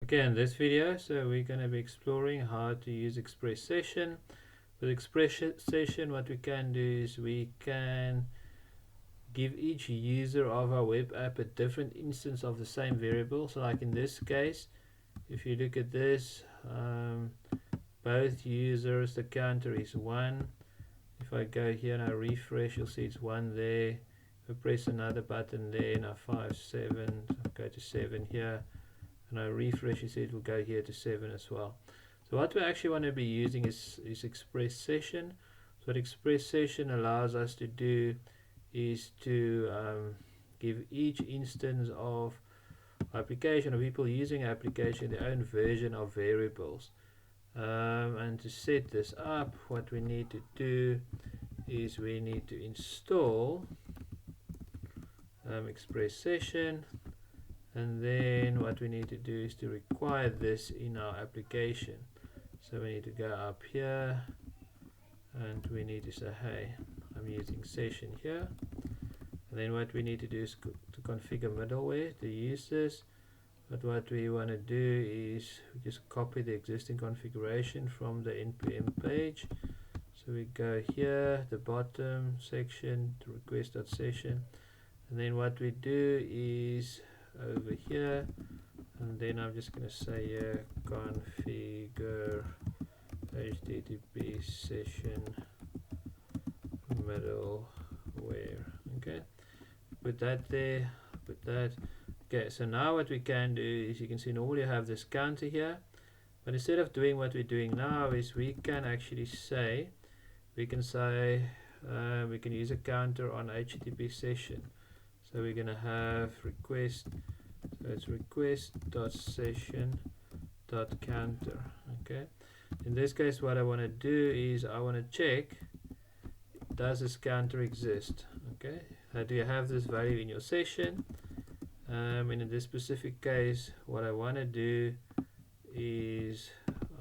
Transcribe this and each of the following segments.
Okay, in this video, so we're going to be exploring how to use ExpressSession. With ExpressSession, what we can do is we can give each user of our web app a different instance of the same variable. So like in this case, if you look at this, both users, the counter is 1. If I go here and I refresh, you'll see it's 1 there. If I press another button there, now 5, 7, I'll go to 7 here. And I refresh, you see it will go here to 7 as well. So what we actually want to be using is ExpressSession. So what ExpressSession allows us to do is to give each instance of application, or people using application, their own version of variables. And to set this up, what we need to do is we need to install ExpressSession. And then what we need to do is to require this in our application. So we need to go up here and we need to say, hey, I'm using session here. And then what we need to do is to configure middleware to use this. But what we want to do is we just copy the existing configuration from the npm page. So we go here, the bottom section, to request.session. And then what we do is over here, and then I'm just going to say here configure http session middleware. Okay, put that there, put that. Okay, so now what we can do is, you can see normally I have this counter here, but instead of doing what we're doing now is we can actually say, we can use a counter on http session. So we're going to have request, so it's request.session.counter. Okay, in this case what I want to do is I want to check, does this counter exist? Okay, do you have this value in your session? And in this specific case, what I want to do is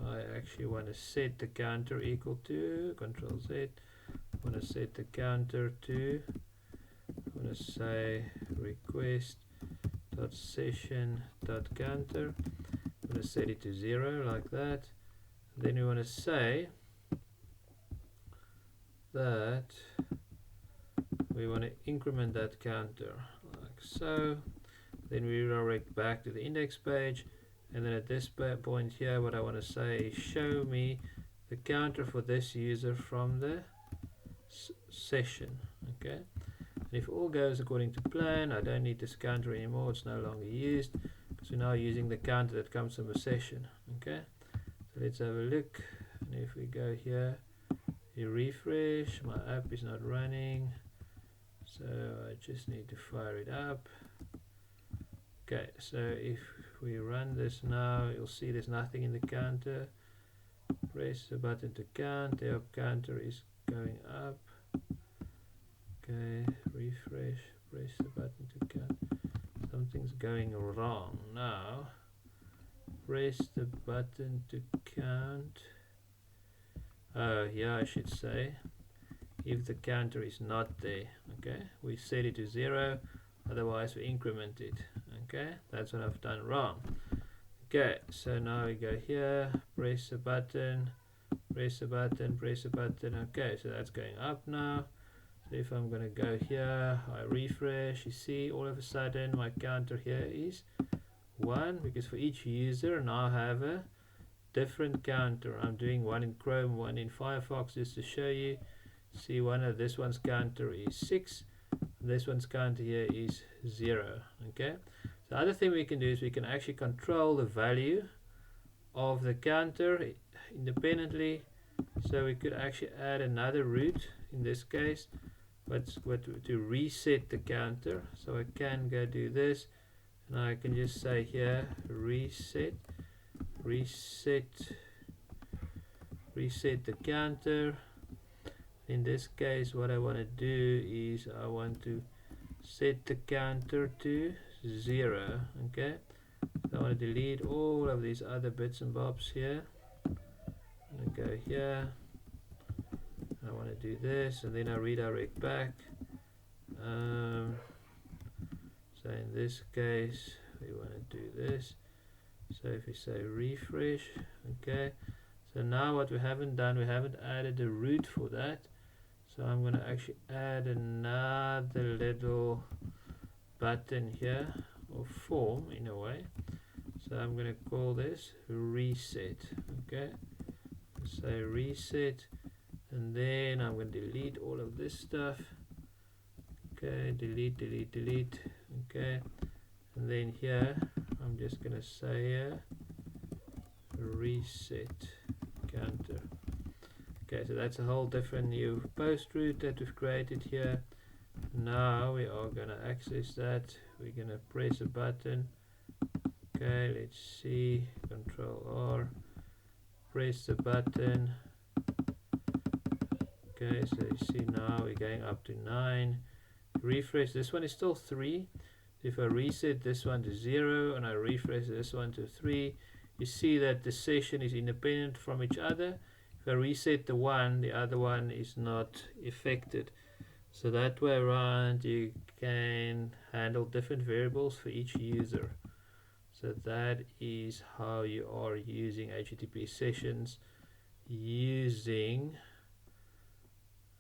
I actually want to set the counter equal to, Control Z, I want to set the counter to, I'm going to say request.session.counter. I'm going to set it to 0 like that. Then we want to say that we want to increment that counter like so. Then we redirect back to the index page, and then at this point here what I want to say is show me the counter for this user from the session. Okay, if all goes according to plan, I don't need this counter anymore, it's no longer used because we're now using the counter that comes from a session. Okay, so let's have a look, and if we go here, you refresh, my app is not running, so I just need to fire it up. Okay, so if we run this now, you'll see there's nothing in the counter. Press the button to count, the counter is going up. Okay, refresh, press the button to count. Something's going wrong now. Press the button to count. Yeah, I should say, if the counter is not there. Okay, we set it to 0, otherwise we increment it. Okay, that's what I've done wrong. Okay, so now we go here, press the button, press the button, press the button. Okay, so that's going up now. So if I'm going to go here, I refresh, you see all of a sudden my counter here is 1, because for each user now I have a different counter. I'm doing one in Chrome, one in Firefox, just to show you. See, this one's counter is 6, and this one's counter here is 0. Okay, the other thing we can do is we can actually control the value of the counter independently. So we could actually add another route in this case, but to reset the counter. So I can go do this, and I can just say here reset the counter. In this case what I want to do is I want to set the counter to 0. Okay, so I want to delete all of these other bits and bobs here. I'm going to go here, I want to do this, and then I redirect back. So in this case we want to do this. So if we say refresh, okay, so now what we haven't done, we haven't added a root for that. So I'm going to actually add another little button here, or form in a way. So I'm going to call this reset. Okay, say reset, and then I'm going to delete all of this stuff. Okay, delete, delete, delete. Okay, and then here I'm just going to say here reset counter. Okay, so that's a whole different new post route that we've created here. Now we are going to access that. We're going to press a button. Okay, let's see, Control R, press the button. Okay, so you see now we're going up to 9. Refresh, this one is still 3. If I reset this one to 0 and I refresh this one to 3, you see that the session is independent from each other. If I reset the one, the other one is not affected. So that way around you can handle different variables for each user. So that is how you are using HTTP sessions using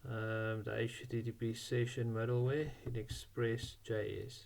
the HTTP session middleware in ExpressJS.